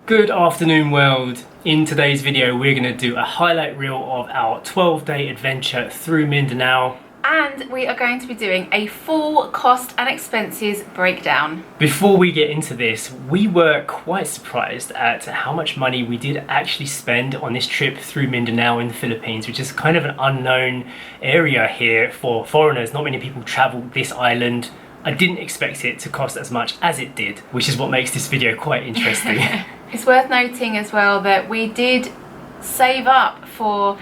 Good afternoon world. In today's video we're going to do a highlight reel of our 12-day adventure through Mindanao. And we are going to be doing a full cost and expenses breakdown. Before we get into this, we were quite surprised at how much money we did actually spend on this trip through Mindanao in the Philippines, which is kind of an unknown area here for foreigners. Not many people travel this island. I didn't expect it to cost as much as it did, which is what makes this video quite interesting. It's worth noting as well that we did save up for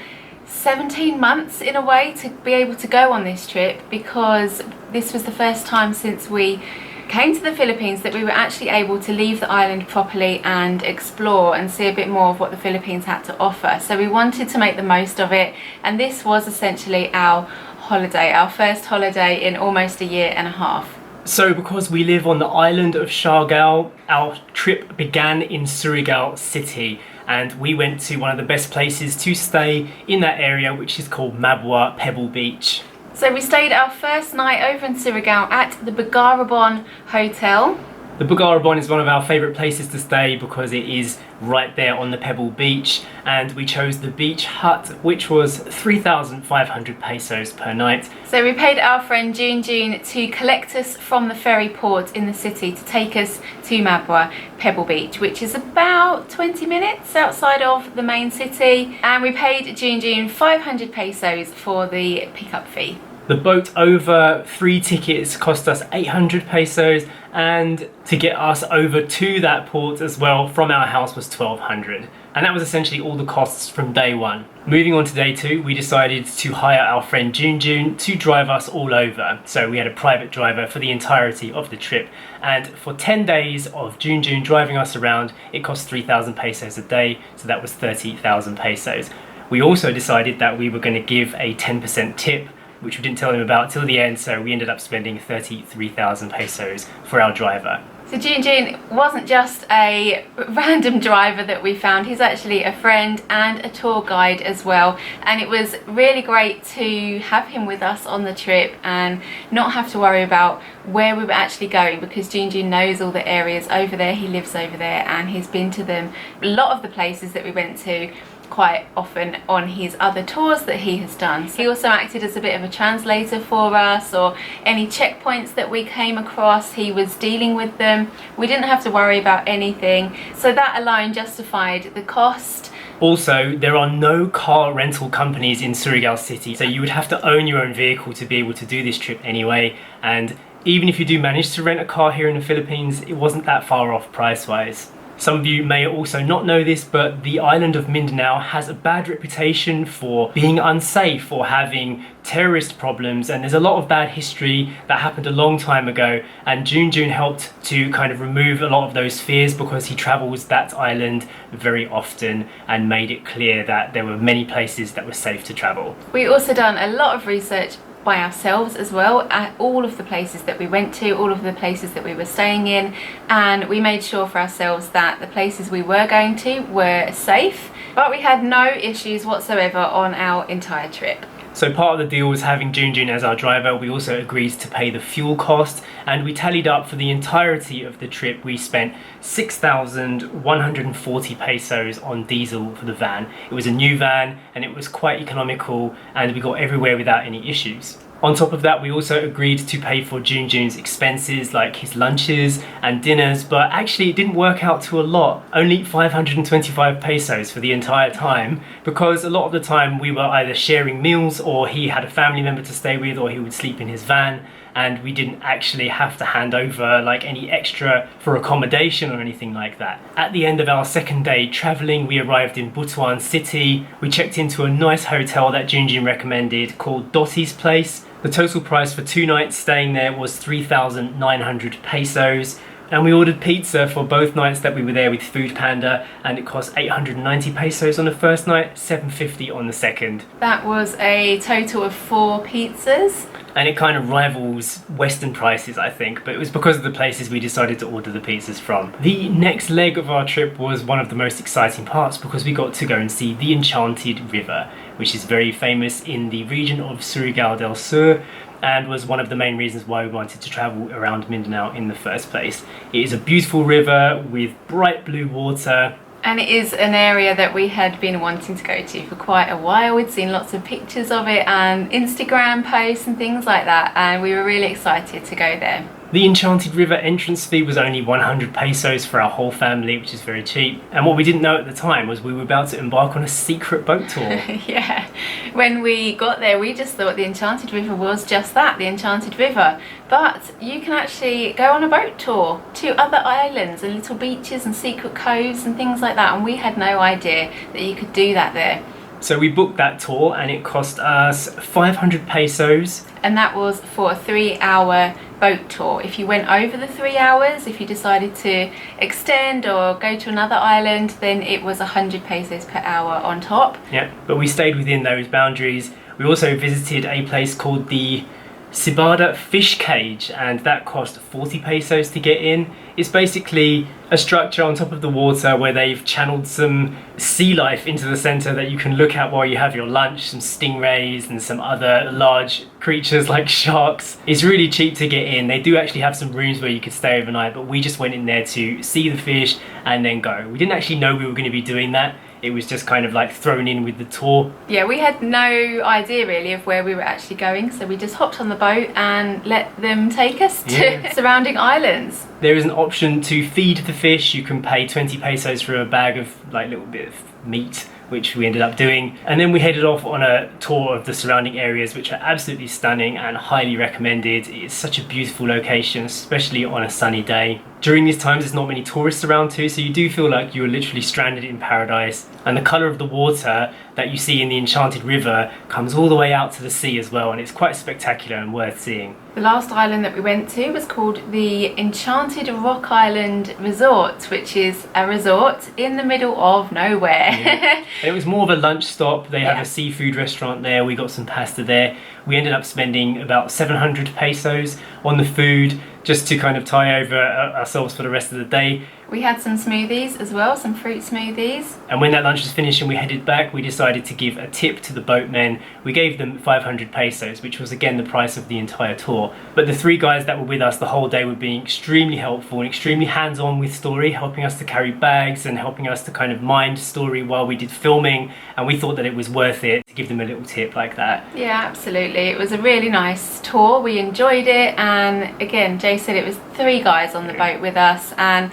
17 months in a way to be able to go on this trip, because this was the first time since we came to the Philippines that we were actually able to leave the island properly and explore and see a bit more of what the Philippines had to offer. So we wanted to make the most of it, and this was essentially our holiday, our first holiday in almost a year and a half. So because we live on the island of SIARGAO, our trip began in Surigao city, and we went to one of the best places to stay in that area, which is called Mabwa Pebble Beach. So we stayed our first night over in Surigao at the Barabo Hotel. The Barabo is one of our favourite places to stay because it is right there on the Pebble Beach, and we chose the beach hut, which was 3,500 pesos per night. So we paid our friend June to collect us from the ferry port in the city to take us to Mabwa Pebble Beach, which is about 20 minutes outside of the main city, and we paid June 500 pesos for the pickup fee. The boat over 3 tickets cost us 800 pesos, and to get us over to that port as well from our house was 1,200. And that was essentially all the costs from day one. Moving on to day two, we decided to hire our friend June to drive us all over. So we had a private driver for the entirety of the trip. And for 10 days of June driving us around, it cost 3,000 pesos a day. So that was 30,000 pesos. We also decided that we were going to give a 10% tip, which we didn't tell him about till the end, so we ended up spending 33,000 pesos for our driver. So June wasn't just a random driver that we found, he's actually a friend and a tour guide as well, and it was really great to have him with us on the trip and not have to worry about where we were actually going, because June knows all the areas over there, he lives over there and he's been to them, a lot of the places that we went to, quite often on his other tours that he has done. He also acted as a bit of a translator for us, or any checkpoints that we came across, he was dealing with them. We didn't have to worry about anything, so that alone justified the cost. Also, there are no car rental companies in Surigao city, so you would have to own your own vehicle to be able to do this trip anyway, and even if you do manage to rent a car here in the Philippines, it wasn't that far off price-wise. Some of you may also not know this, but the island of Mindanao has a bad reputation for being unsafe or having terrorist problems, and there's a lot of bad history that happened a long time ago, and June helped to kind of remove a lot of those fears because he travels that island very often and made it clear that there were many places that were safe to travel. We also done a lot of research by ourselves as well at all of the places that we went to, all of the places that we were staying in, and we made sure for ourselves that the places we were going to were safe, but we had no issues whatsoever on our entire trip. So part of the deal was having June as our driver. We also agreed to pay the fuel cost, and we tallied up for the entirety of the trip. We spent 6,140 pesos on diesel for the van. It was a new van and it was quite economical, and we got everywhere without any issues. On top of that, we also agreed to pay for June's expenses like his lunches and dinners, but actually it didn't work out to a lot, only 525 pesos for the entire time, because a lot of the time we were either sharing meals, or he had a family member to stay with, or he would sleep in his van, and we didn't actually have to hand over like any extra for accommodation or anything like that. At the end of our second day traveling, we arrived in Butuan city. We checked into a nice hotel that June recommended called Dotties place. The total price for 2 nights staying there was 3,900 pesos, and we ordered pizza for both nights that we were there with Food Panda, and it cost 890 pesos on the first night, 750 on the second. That was a total of 4 pizzas. And it kind of rivals Western prices, I think, but it was because of the places we decided to order the pizzas from. The next leg of our trip was one of the most exciting parts, because we got to go and see the Enchanted River, which is very famous in the region of Surigao del Sur. and was one of the main reasons why we wanted to travel around Mindanao in the first place. It is a beautiful river with bright blue water. And it is an area that we had been wanting to go to for quite a while. We'd seen lots of pictures of it and Instagram posts and things like that, and we were really excited to go there. The Enchanted River entrance fee was only 100 pesos for our whole family, which is very cheap. And what we didn't know at the time was we were about to embark on a secret boat tour. Yeah, when we got there we just thought the Enchanted River was just that, the Enchanted River. But you can actually go on a boat tour to other islands and little beaches and secret coves and things like that, and we had no idea that you could do that there. So we booked that tour and it cost us 500 pesos. And that was for a 3-hour boat tour. If you went over the 3 hours, if you decided to extend or go to another island, then it was 100 pesos per hour on top. Yeah, but we stayed within those boundaries. We also visited a place called the Sibada fish cage, and that cost 40 pesos to get in. It's basically a structure on top of the water where they've channeled some sea life into the center that you can look at while you have your lunch, some stingrays and some other large creatures like sharks. It's really cheap to get in. They do actually have some rooms where you could stay overnight, but we just went in there to see the fish and then go. We didn't actually know we were going to be doing that. It was just kind of like thrown in with the tour. Yeah, we had no idea really of where we were actually going, so we just hopped on the boat and let them take us to surrounding islands. There is an option to feed the fish. You can pay 20 pesos for a bag of like little bit of meat, which we ended up doing. And then we headed off on a tour of the surrounding areas, which are absolutely stunning and highly recommended. It's such a beautiful location, especially on a sunny day. During these times, there's not many tourists around too, so you do feel like you're literally stranded in paradise. And the colour of the water that you see in the Enchanted River comes all the way out to the sea as well, and it's quite spectacular and worth seeing. The last island that we went to was called the Enchanted Rock Island Resort, which is a resort in the middle of nowhere. Yeah. And it was more of a lunch stop. They have a seafood restaurant there. We got some pasta there. We ended up spending about 700 pesos on the food just to kind of tie over ourselves for the rest of the day. We had some smoothies as well, some fruit smoothies. And when that lunch was finished and we headed back, we decided to give a tip to the boatmen. We gave them 500 pesos, which was again the price of the entire tour. But the 3 guys that were with us the whole day were being extremely helpful and extremely hands-on with story, helping us to carry bags and helping us to kind of mind story while we did filming. And we thought that it was worth it to give them a little tip like that. Yeah, absolutely. It was a really nice tour. We enjoyed it. And again, Jay said it was 3 guys on the boat with us, and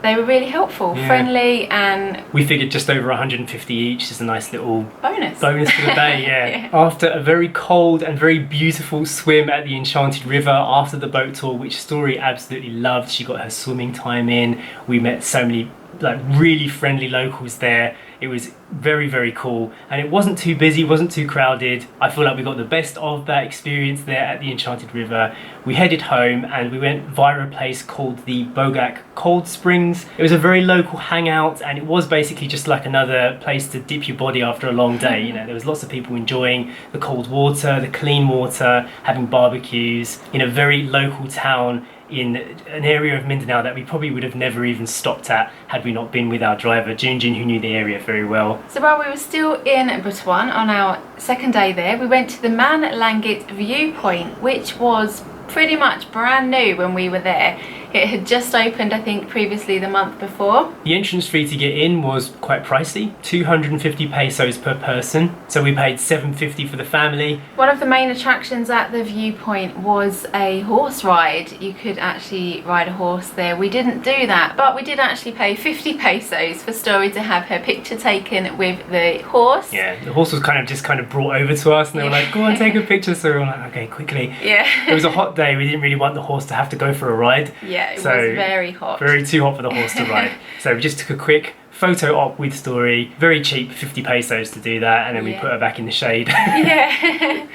they were really helpful, friendly, and we figured just over 150 each is a nice little bonus for the day. Yeah. After a very cold and very beautiful swim at the Enchanted River after the boat tour, which Story absolutely loved, she got her swimming time in. We met so many like really friendly locals there. It was very, very cool, and it wasn't too busy, wasn't too crowded. I feel like we got the best of that experience there at the Enchanted River. We headed home and we went via a place called the Bogac Cold Springs. It was a very local hangout, and it was basically just like another place to dip your body after a long day. You know, there was lots of people enjoying the cold water, the clean water, having barbecues in a very local town in an area of Mindanao that we probably would have never even stopped at had we not been with our driver Junjun, who knew the area very well. So while we were still in Butuan on our second day there, we went to the Manlangit Viewpoint, which was pretty much brand new when we were there. It had just opened, I think, previously the month before. The entrance fee to get in was quite pricey, 250 pesos per person. So we paid 750 for the family. One of the main attractions at the Viewpoint was a horse ride. You could actually ride a horse there. We didn't do that, but we did actually pay 50 pesos for Story to have her picture taken with the horse. Yeah, the horse was kind of brought over to us, and they were like, go on, take a picture. So we were like, okay, quickly. Yeah. It was a hot day. We didn't really want the horse to have to go for a ride. Yeah, it was very hot. Very too hot for the horse to ride. So we just took a quick photo op with Story. Very cheap, 50 pesos to do that, and then we put her back in the shade. Yeah.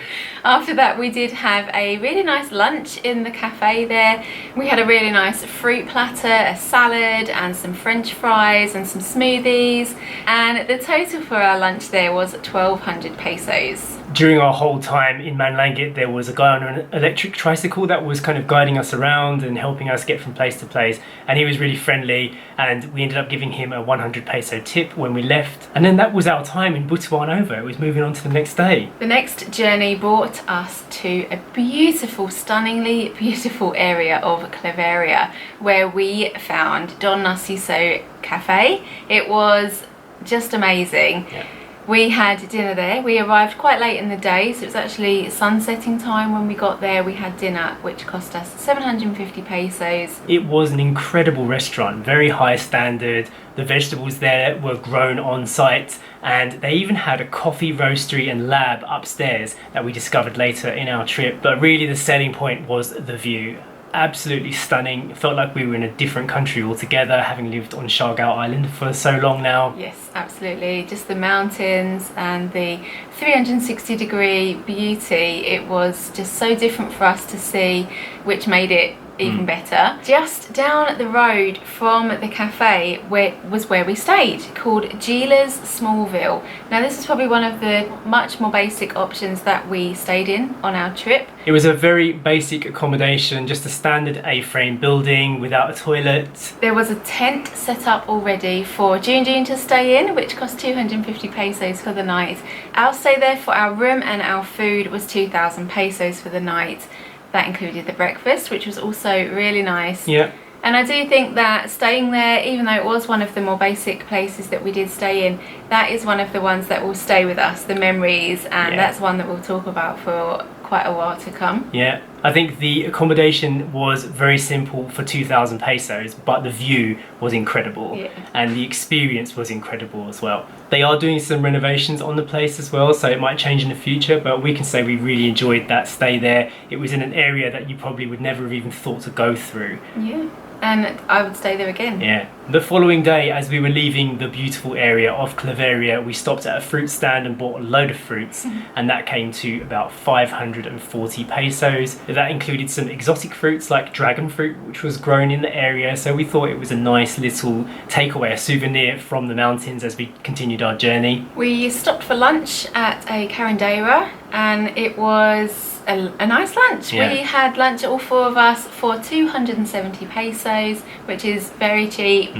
After that, we did have a really nice lunch in the cafe there. We had a really nice fruit platter, a salad, and some French fries and some smoothies. And the total for our lunch there was 1,200 pesos. during our whole time in Manlangit, there was a guy on an electric tricycle that was kind of guiding us around and helping us get from place to place, and he was really friendly, and we ended up giving him a 100 peso tip when we left. And then that was our time in Butuan over. It was moving on to the next day. The next journey brought us to a beautiful, stunningly beautiful area of Claveria, where we found Don Narciso Cafe. It was just amazing. Yeah. We had dinner there. We arrived quite late in the day, so it was actually sunsetting time when we got there. We had dinner, which cost us 750 pesos. It was an incredible restaurant, very high standard. The vegetables there were grown on site, and they even had a coffee roastery and lab upstairs that we discovered later in our trip. But really the selling point was the view. Absolutely stunning. It felt like we were in a different country altogether, having lived on SIARGAO Island for so long now. Yes, absolutely. Just the mountains and the 360-degree beauty. It was just so different for us to see, which made it even better. Just down the road from the cafe was where we stayed, called Jila's Smallville. Now this is probably one of the much more basic options that we stayed in on our trip. It was a very basic accommodation, just a standard A-frame building without a toilet. There was a tent set up already for June to stay in, which cost 250 pesos for the night. Our stay there for our room and our food was 2,000 pesos for the night. That included the breakfast, which was also really nice. Yeah. And I do think that staying there, even though it was one of the more basic places that we did stay in, that is one of the ones that will stay with us, the memories, and that's one that we'll talk about for quite a while to come. Yeah, I think the accommodation was very simple for 2,000 pesos, but the view was incredible, and the experience was incredible as well. They are doing some renovations on the place as well, so it might change in the future, but we can say we really enjoyed that stay there. It was in an area that you probably would never have even thought to go through. Yeah. And I would stay there again. Yeah. The following day, as we were leaving the beautiful area of Claveria, we stopped at a fruit stand and bought a load of fruits, and that came to about 540 pesos. That included some exotic fruits like dragon fruit, which was grown in the area, so we thought it was a nice little takeaway, a souvenir from the mountains as we continued our journey. We stopped for lunch at a carindera, and it was a nice lunch. Yeah. We had lunch, all four of us, for 270 pesos, which is very cheap.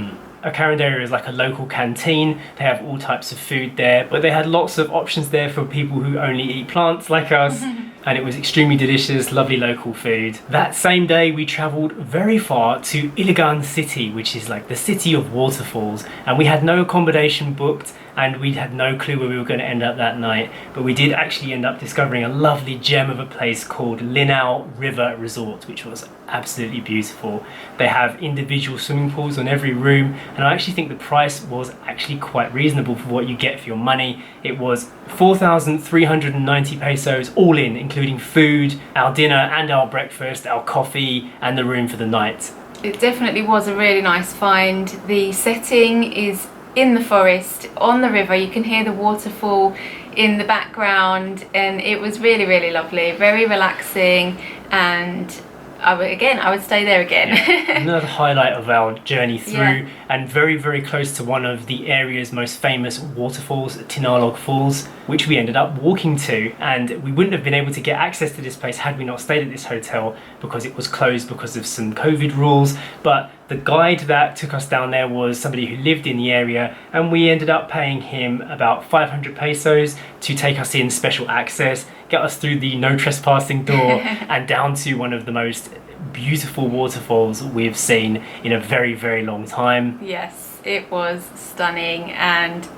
A carindera is like a local canteen. They have all types of food there, but they had lots of options there for people who only eat plants like us. And it was extremely delicious, lovely local food. That same day we travelled very far to Iligan city, which is like the city of waterfalls, and we had no accommodation booked and we had no clue where we were going to end up that night, but we did actually end up discovering a lovely gem of a place called Linaw River Resort, which was absolutely beautiful. They have individual swimming pools on every room, and I actually think the price was actually quite reasonable for what you get for your money. It was 4,390 pesos all in, including food, our dinner and our breakfast, our coffee, and the room for the night. It definitely was a really nice find. The setting is in the forest, on the river. You can hear the waterfall in the background, and it was really, really lovely, very relaxing, and I would stay there again. Yeah. Another highlight of our journey through, and very, very close to one of the area's most famous waterfalls, Tinago Falls, which we ended up walking to, and we wouldn't have been able to get access to this place had we not stayed at this hotel because it was closed because of some COVID rules. But the guide that took us down there was somebody who lived in the area, and we ended up paying him about 500 pesos to take us in special access, get us through the no trespassing door and down to one of the most beautiful waterfalls we've seen in a very, very long time. Yes, it was stunning, and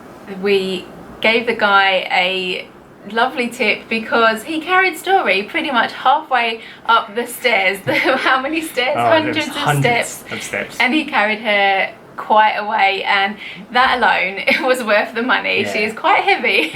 we gave the guy a lovely tip because he carried Story pretty much halfway up the stairs. How many stairs? Hundreds of steps. And he carried her quite a way, and that alone, it was worth the money. She is quite heavy.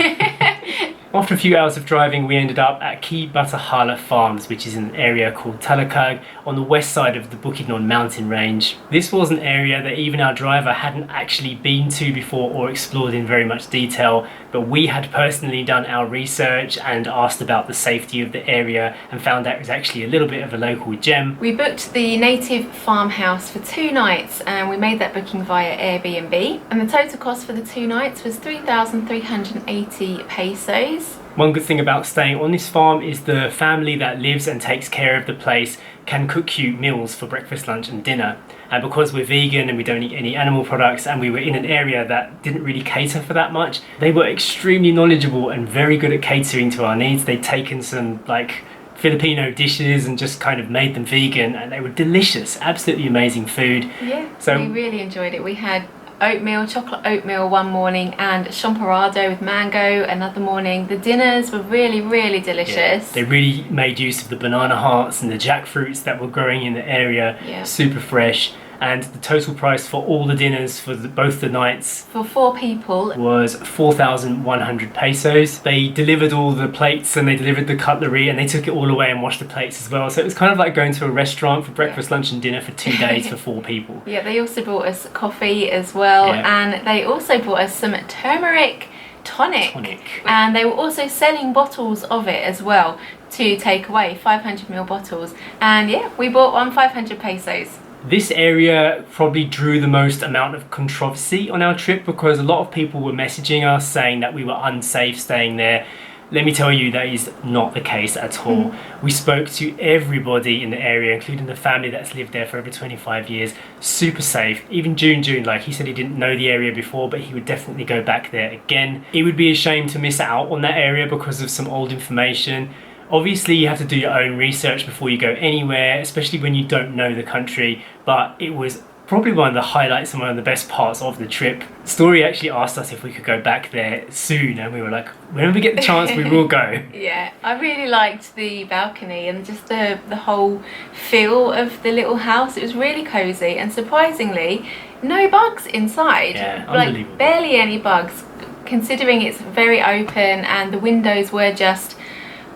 After a few hours of driving, we ended up at Key Batahala Farms, which is in an area called Talakag on the west side of the Bukidnon mountain range. This was an area that even our driver hadn't actually been to before or explored in very much detail, but we had personally done our research and asked about the safety of the area and found out it was actually a little bit of a local gem. We booked the native farmhouse for 2 nights, and we made that booking via Airbnb, and the total cost for the 2 nights was 3,380 pesos. One good thing about staying on this farm is the family that lives and takes care of the place can cook you meals for breakfast, lunch and dinner. And because we're vegan and we don't eat any animal products, and we were in an area that didn't really cater for that much, they were extremely knowledgeable and very good at catering to our needs. They'd taken some like Filipino dishes and just kind of made them vegan, and they were delicious, absolutely amazing food. Yeah, so we really enjoyed it. We had oatmeal, chocolate oatmeal one morning, and champorado with mango another morning. The dinners were really, really delicious. Yeah, they really made use of the banana hearts and the jackfruits that were growing in the area. Yeah. Super fresh. And the total price for all the dinners for both the nights for 4 people was 4,100 pesos. They delivered all the plates and they delivered the cutlery, and they took it all away and washed the plates as well. So it was kind of like going to a restaurant for breakfast, lunch and dinner for 2 days for 4 people. Yeah, they also brought us coffee as well, and they also brought us some turmeric tonic. And they were also selling bottles of it as well to take away, 500ml bottles. And yeah, we bought one 500 pesos. This area probably drew the most amount of controversy on our trip because a lot of people were messaging us saying that we were unsafe staying there. Let me tell you, that is not the case at all. We spoke to everybody in the area, including the family that's lived there for over 25 years. Super safe. Even June, like he said he didn't know the area before, but he would definitely go back there again. It would be a shame to miss out on that area because of some old information. Obviously, you have to do your own research before you go anywhere, especially when you don't know the country, but it was probably one of the highlights and one of the best parts of the trip. Story actually asked us if we could go back there soon, and we were like, whenever we get the chance, we will go. Yeah, I really liked the balcony and just the whole feel of the little house. It was really cozy, and surprisingly, no bugs inside. Yeah, unbelievable. Like, barely any bugs, considering it's very open and the windows were just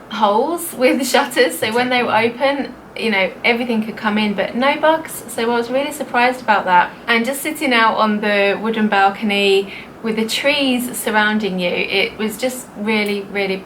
holes with shutters, so when they were open, you know, everything could come in, but no bugs. So I was really surprised about that. And just sitting out on the wooden balcony with the trees surrounding you, it was just really, really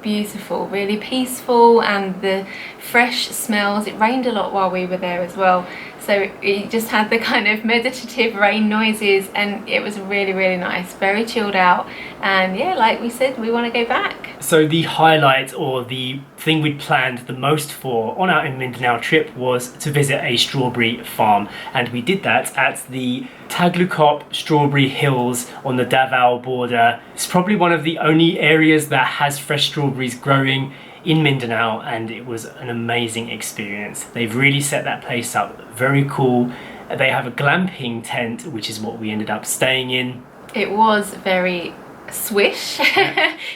beautiful, really peaceful, and the fresh smells. It rained a lot while we were there as well, so it just had the kind of meditative rain noises, and it was really, really nice, very chilled out. And yeah, like we said, we want to go back. So the highlight, or the thing we'd planned the most for on our Mindanao trip, was to visit a strawberry farm, and we did that at the Taglukop Strawberry Hills on the Davao border. It's probably one of the only areas that has fresh strawberries growing in Mindanao, and it was an amazing experience. They've really set that place up very cool. They have a glamping tent, which is what we ended up staying in. It was very swish.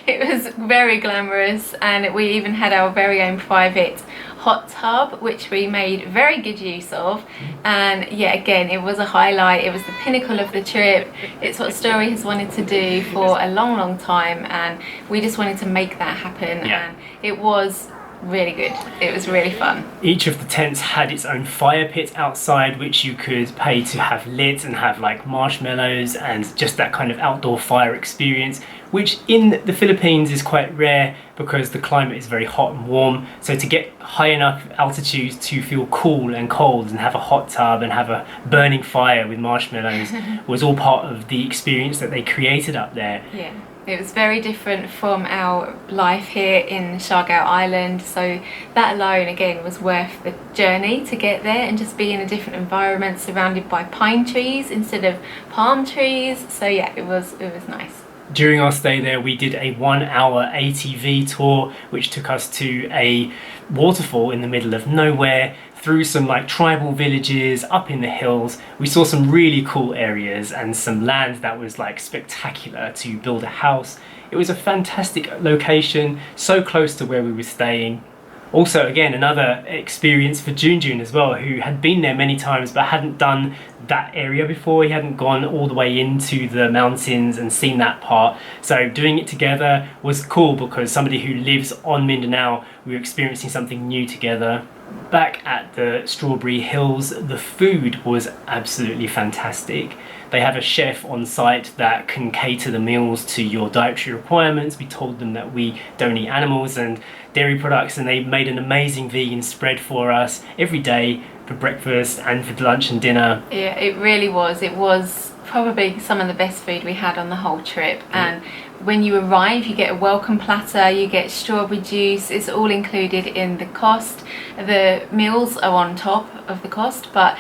It was very glamorous, and we even had our very own private hot tub, which we made very good use of. And yeah, again, it was a highlight. It was the pinnacle of the trip. It's what Story has wanted to do for a long time, and we just wanted to make that happen. And it was really good. It was really fun. Each of the tents had its own fire pit outside, which you could pay to have lit and have like marshmallows and just that kind of outdoor fire experience, which in the Philippines is quite rare because the climate is very hot and warm. So to get high enough altitudes to feel cool and cold and have a hot tub and have a burning fire with marshmallows was all part of the experience that they created up there. Yeah. It was very different from our life here in SIARGAO Island, so that alone again was worth the journey to get there and just be in a different environment surrounded by pine trees instead of palm trees. So yeah, it was nice. During our stay there, we did a 1-hour ATV tour, which took us to a waterfall in the middle of nowhere, through some like tribal villages, up in the hills. We saw some really cool areas and some land that was like spectacular to build a house. It was a fantastic location, so close to where we were staying. Also, again, another experience for June as well, who had been there many times but hadn't done that area before. He hadn't gone all the way into the mountains and seen that part. So doing it together was cool because somebody who lives on Mindanao, we were experiencing something new together. Back at the Strawberry Hills, the food was absolutely fantastic. They have a chef on site that can cater the meals to your dietary requirements. We told them that we don't eat animals and dairy products, and they made an amazing vegan spread for us every day for breakfast and for lunch and dinner. Yeah, it really was. It was probably some of the best food we had on the whole trip. And when you arrive, you get a welcome platter, you get strawberry juice. It's all included in the cost. The meals are on top of the cost, but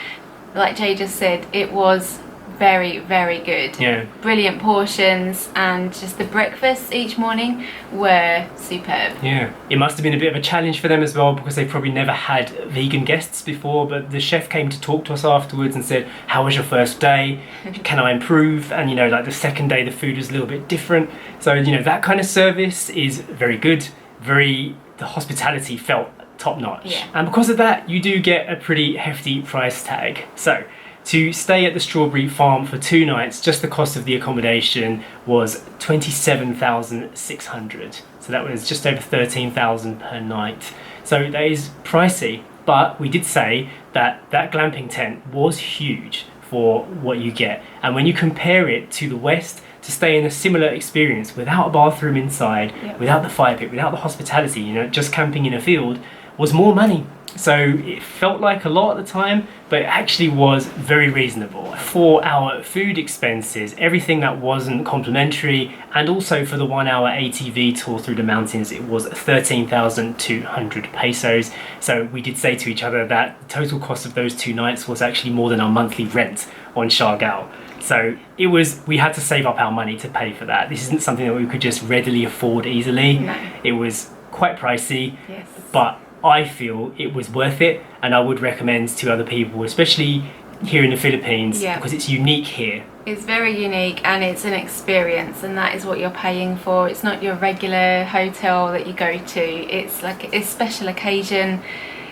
like Jay just said, it was very, very good. Yeah. Brilliant portions, and just the breakfasts each morning were superb. Yeah. It must have been a bit of a challenge for them as well, because they probably never had vegan guests before, but the chef came to talk to us afterwards and said, how was your first day? Can I improve? And, you know, like the second day the food was a little bit different. So, you know, that kind of service is very good. The hospitality felt top notch. Yeah. And because of that, you do get a pretty hefty price tag. So, to stay at the strawberry farm for 2 nights, just the cost of the accommodation was 27,600. So that was just over 13,000 per night. So that is pricey, but we did say that that glamping tent was huge for what you get. And when you compare it to the West, to stay in a similar experience without a bathroom inside, without the fire pit, without the hospitality, you know, just camping in a field, was more money. So it felt like a lot at the time, but it actually was very reasonable. For our food expenses, everything that wasn't complimentary, and also for the 1-hour ATV tour through the mountains, it was 13,200 pesos. So we did say to each other that the total cost of those 2 nights was actually more than our monthly rent on SIARGAO. So we had to save up our money to pay for that. This isn't something that we could just readily afford easily. No. It was quite pricey, Yes. but I feel it was worth it, and I would recommend to other people, especially here in the Philippines, because it's unique here. It's very unique, and it's an experience, and that is what you're paying for. It's not your regular hotel that you go to. It's like a special occasion.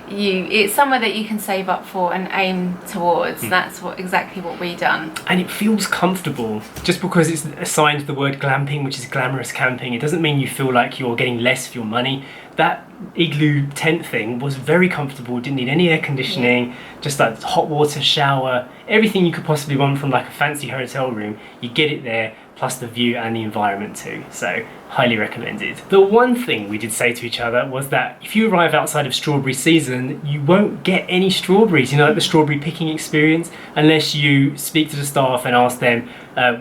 It's somewhere that you can save up for and aim towards. That's exactly what we done. And it feels comfortable. Just because it's assigned the word glamping, which is glamorous camping, it doesn't mean you feel like you're getting less for your money. That igloo tent thing was very comfortable, didn't need any air conditioning, just like hot water, shower, everything you could possibly want from like a fancy hotel room, you get it there, plus the view and the environment too. So highly recommended. The one thing we did say to each other was that if you arrive outside of strawberry season, you won't get any strawberries, you know, like the strawberry picking experience, unless you speak to the staff and ask them,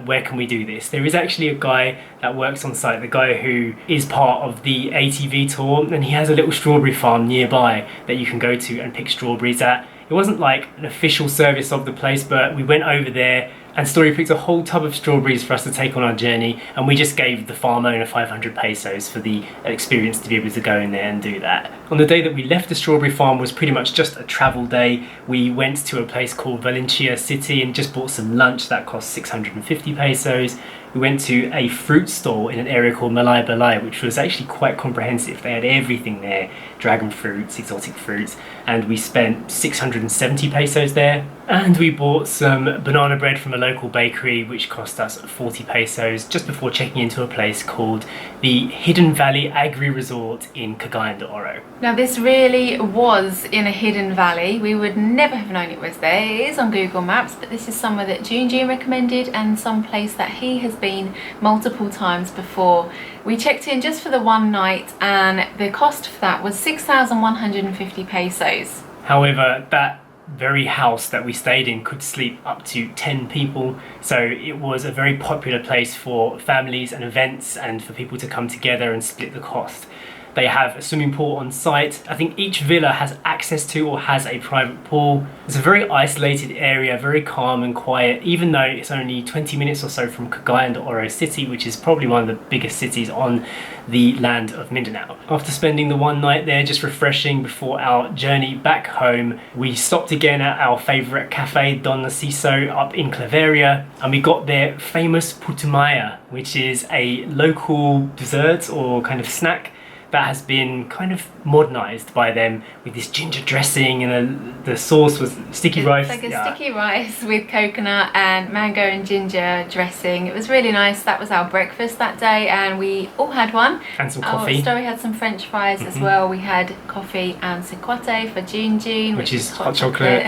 where can we do this? There is actually a guy that works on site, the guy who is part of the ATV tour, and he has a little strawberry farm nearby that you can go to and pick strawberries at. It wasn't like an official service of the place, but we went over there and Story picked a whole tub of strawberries for us to take on our journey, and we just gave the farm owner 500 pesos for the experience to be able to go in there and do that. On the day that we left the strawberry farm was pretty much just a travel day. We went to a place called Valencia City and just bought some lunch that cost 650 pesos. We went to a fruit stall in an area called Malay Balay, which was actually quite comprehensive. They had everything there, dragon fruits, exotic fruits, and we spent 670 pesos there. And we bought some banana bread from a local bakery, which cost us 40 pesos just before checking into a place called the Hidden Valley Agri Resort in Cagayan de Oro. Now this really was in a hidden valley. We would never have known it was there. It is on Google Maps, but this is somewhere that Jun recommended and some place that he has been multiple times before. We checked in just for the one night and the cost for that was 6,150 pesos. However, that very house that we stayed in could sleep up to 10 people, so it was a very popular place for families and events and for people to come together and split the cost. They have a swimming pool on site. I think each villa has access to or has a private pool. It's a very isolated area, very calm and quiet, even though it's only 20 minutes or so from Cagayan de Oro City, which is probably one of the biggest cities on the land of Mindanao. After spending the one night there, just refreshing before our journey back home, we stopped again at our favourite cafe, Don Narciso, up in Claveria, and we got their famous putumaya, which is a local dessert or kind of snack that has been kind of modernized by them with this ginger dressing, and the sauce was sticky rice. It's like a sticky rice with coconut and mango and ginger dressing. It was really nice. That was our breakfast that day, and we all had one. And some coffee. Story had some French fries as well. We had coffee and sequate for Jun, which is hot chocolate.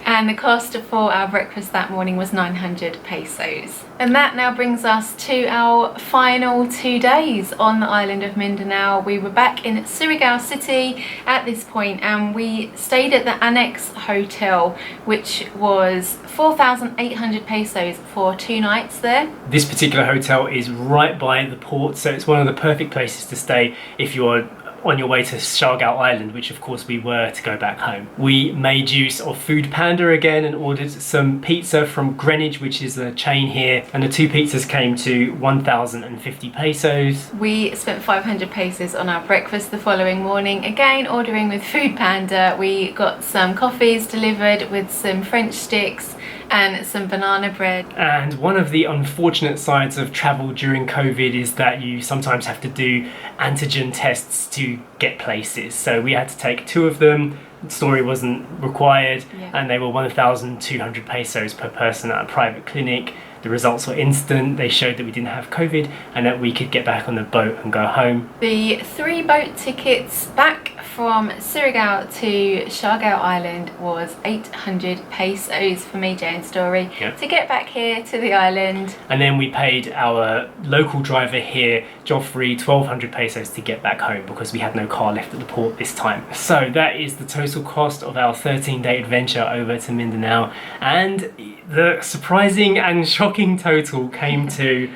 And the cost for our breakfast that morning was 900 pesos. And that now brings us to our final 2 days on the island of Mindanao. We were back in Surigao City at this point, and we stayed at the Annex Hotel, which was 4,800 pesos for 2 nights there. This particular hotel is right by the port, so it's one of the perfect places to stay if you're on your way to SIARGAO Island, which of course we were to go back home. We made use of Food Panda again and ordered some pizza from Greenwich, which is a chain here, and the 2 pizzas came to 1,050 pesos. We spent 500 pesos on our breakfast the following morning, again ordering with Food Panda. We got some coffees delivered with some French sticks and some banana bread. And one of the unfortunate sides of travel during COVID is that you sometimes have to do antigen tests to get places. So we had to take 2 of them. The story wasn't required, and they were 1,200 pesos per person at a private clinic. The results were instant. They showed that we didn't have COVID and that we could get back on the boat and go home. The 3 boat tickets back from Surigao to SIARGAO Island was 800 pesos for me, Jane Story, to get back here to the island. And then we paid our local driver here, Joffrey, 1,200 pesos to get back home because we had no car left at the port this time. So that is the total cost of our 13-day adventure over to Mindanao, and the surprising and shocking total came to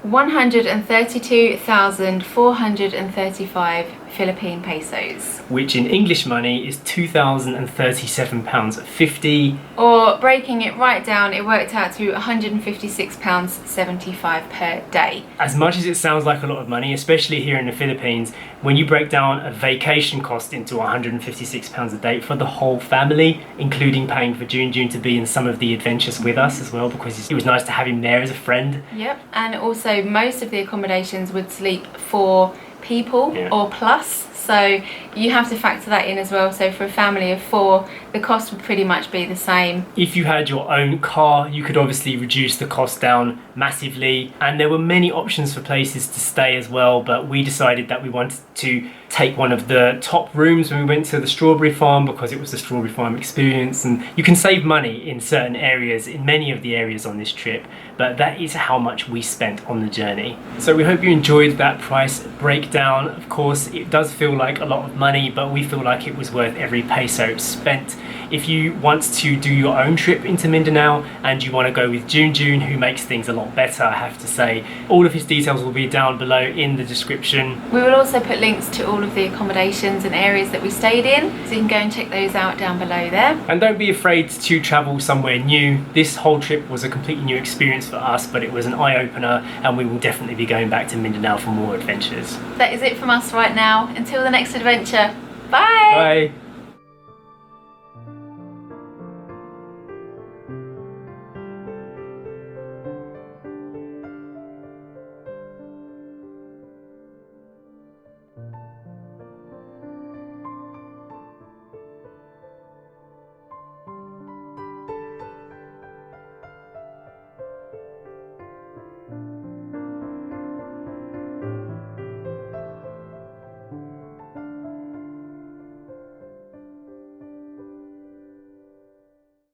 132,435 Philippine pesos. Which in English money is £2,037.50. Or breaking it right down, it worked out to £156.75 per day. As much as it sounds like a lot of money, especially here in the Philippines, when you break down a vacation cost into £156 a day for the whole family, including paying for June to be in some of the adventures with us as well, because it was nice to have him there as a friend. Yep, and also most of the accommodations would sleep 4 people or plus, so you have to factor that in as well. So for a family of 4, the cost would pretty much be the same. If you had your own car, you could obviously reduce the cost down massively, and there were many options for places to stay as well, but we decided that we wanted to take one of the top rooms when we went to the strawberry farm because it was the strawberry farm experience, and you can save money in certain areas, in many of the areas on this trip, but that is how much we spent on the journey. So we hope you enjoyed that price breakdown. Of course, it does feel like a lot of money, but we feel like it was worth every peso spent. If you want to do your own trip into Mindanao and you want to go with June, who makes things a lot better, I have to say, all of his details will be down below in the description. We will also put links to all of the accommodations and areas that we stayed in, so you can go and check those out down below there. And don't be afraid to travel somewhere new. This whole trip was a completely new experience for us, but it was an eye-opener, and we will definitely be going back to Mindanao for more adventures. That is it from us right now. Until the next adventure, bye! Bye!